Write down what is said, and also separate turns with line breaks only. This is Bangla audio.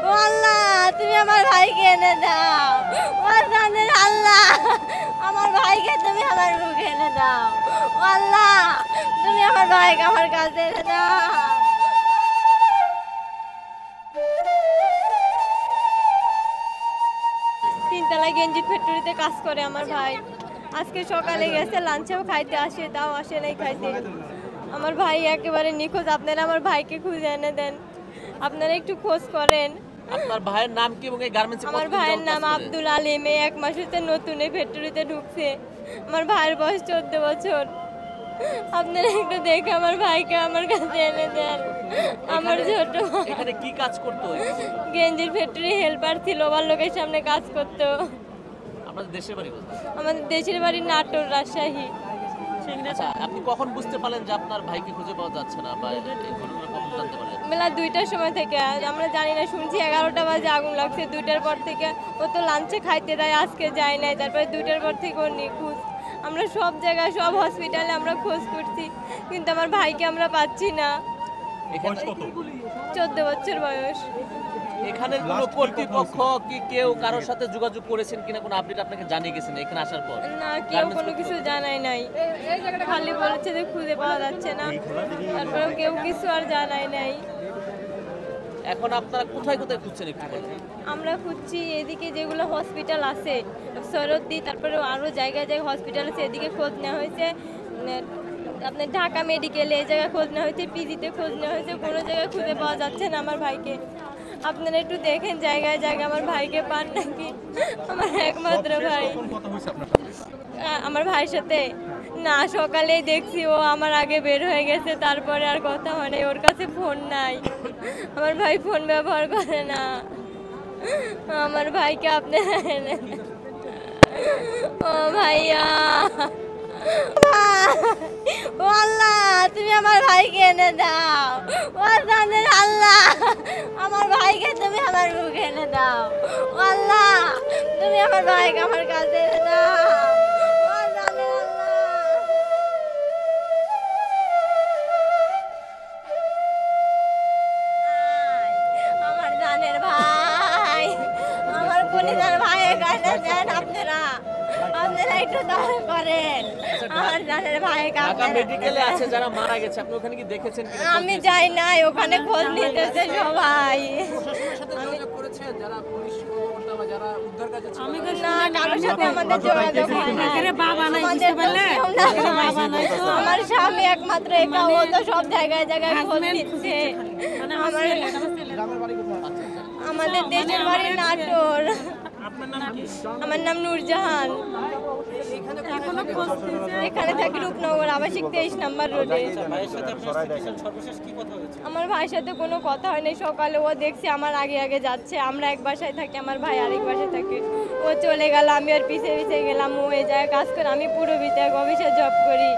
ও আল্লাহ, তুমি আমার ভাইকে এনে দাও। ও জানের আল্লাহ, আমার ভাইকে তুমি আমার মুখে এনে দাও। ও আল্লাহ, তুমি আমার ভাইকে আমার কাছে এনে দাও। তিনতলা গেঞ্জির ফ্যাক্টরিতে কাজ করে আমার ভাই। আজকে সকালে গেছে, লাঞ্চেও খাইতে আসে, তাও আসে নাই খাইতে। আমার ভাই একেবারে নিখোঁজ। আপনারা আমার ভাইকে খুঁজে এনে দেন, আপনারা একটু খোঁজ করেন।
আপনার ভাইয়ের নাম কি এবং এই গার্মেন্টসে
আমার ভাইয়ের নাম আব্দুল আলিম। এই 1 মাস হচ্ছে নতুন এই ফ্যাক্টরিতে ঢুকছে। আমার ভাইয়ের বয়স 14 বছর। আপনারা একটু দেখে আমার ভাইকে আমার কাছে এনে দেন। আমার ছোট
এখানে কি কাজ করতো?
গেঞ্জির ফ্যাক্টরি হেল্পার ছিল, ওভারলোকের সামনে কাজ করতো।
আপনাদের দেশের বাড়ি কোথায়?
আমাদের দেশের বাড়ি নাটোর, রাজশাহী।
আচ্ছা, আপনি কখন বুঝতে পারলেন যে আপনার ভাইকে খুঁজে পাওয়া যাচ্ছে না, বা এই ঘটনা কখন জানতে পারলেন?
বেলা 2টার সময় থেকে। আমরা জানি না, শুনছি 11টা বাজে আগুন লাগছে। 2টার পর থেকে ও তো লাঞ্চে খাইতে দেয়, আজকে যায় নাই। তারপরে 2টার পর থেকে ওর নিখোঁজ। আমরা সব জায়গায়, সব হসপিটালে আমরা খোঁজ করছি, কিন্তু আমার ভাইকে আমরা পাচ্ছি না। 14 বছর বয়স।
এখানে কোনো কর্তৃপক্ষ কি কেউ কারোর সাথে যোগাযোগ করেছেন কিনা, কোনো আপডেট আপনাকে জানিয়ে গেছেন এখানে আসার পর?
না, কেউ কোনো কিছু জানায় নাই। খালি বলেছে যে খুঁজে পাওয়া যাচ্ছে না, তারপরেও কেউ কিছু আর জানায় নাই।
এখন আপনারা কোথায় কোথায় খুঁজছেন একটু বলেন?
আমরা খুঁজছি এদিকে যেগুলো হসপিটাল আছে, সরদ্দি, তারপরে আরও জায়গায় জায়গায় হসপিটাল আছে, এদিকে খোঁজ নেওয়া হয়েছে। আপনার ঢাকা মেডিকেলে এই জায়গায় খোঁজ নেওয়া হয়েছে, পিজিতে খোঁজ নেওয়া হয়েছে, কোনো জায়গায় খুঁজে পাওয়া যাচ্ছে না আমার ভাইকে। আপনারা একটু দেখেন জায়গায় জায়গায় আমার ভাইকে পান নাকি। আমার একমাত্র ভাই। আমার ভাইয়ের সাথে না, সকালেই দেখছি ও আমার আগে বের হয়ে গেছে, তারপরে আর কথা হয় নাই। ওর কাছে ফোন নাই, আমার ভাই ফোন ব্যবহার করে না। আমার ভাইকে আপনি ও ভাইয়া, ও আল্লাহ, তুমি আমার ভাইকে এনে দাও। ও জানের আল্লাহ, আমার ভাইকে তুমি আমার মুখে এনে দাও। ও আল্লাহ, তুমি আমার ভাইকে আমার কাছে এনে দাও। ও জানের আল্লাহ, আমার জানের ভাই, আমার কলিজার ভাইয়ের কাছে দেন আপনারা। আপনারা একটু দয়া করেন, আমার জানের ভাইকে।
ঢাকা মেডিকেলে আছে যারা মারা গেছে, আপনি ওখানে কি দেখেছেন কিনা?
আমি যাই নাই, ওখানে খোঁজ নিতেছে সবাই। না, কারোর সাথে আমাদের যোগাযোগ হয় না। আমার স্বামী একমাত্র একা, ও তো সব জায়গায় জায়গায় খোঁজ নিচ্ছে। আমাদের দেশের বাড়ি নাটোর। আমার নাম নূরজাহান। এখানে থাকি রূপনগর আবাসিক 23 নম্বর রোডে। আমার ভাইয়ের সাথে কোনো কথা হয়নি। সকালে ও দেখছি আমার আগে আগে যাচ্ছে। আমরা এক বাসায় থাকি, আমার ভাই আরেক বাসায় থাকে। ও চলে গেল, আমি ওর পিছিয়ে পিছিয়ে গেলাম। ও এই জায়গায় কাজ করে, আমি পুরো ভিতরে অফিসে জব করি।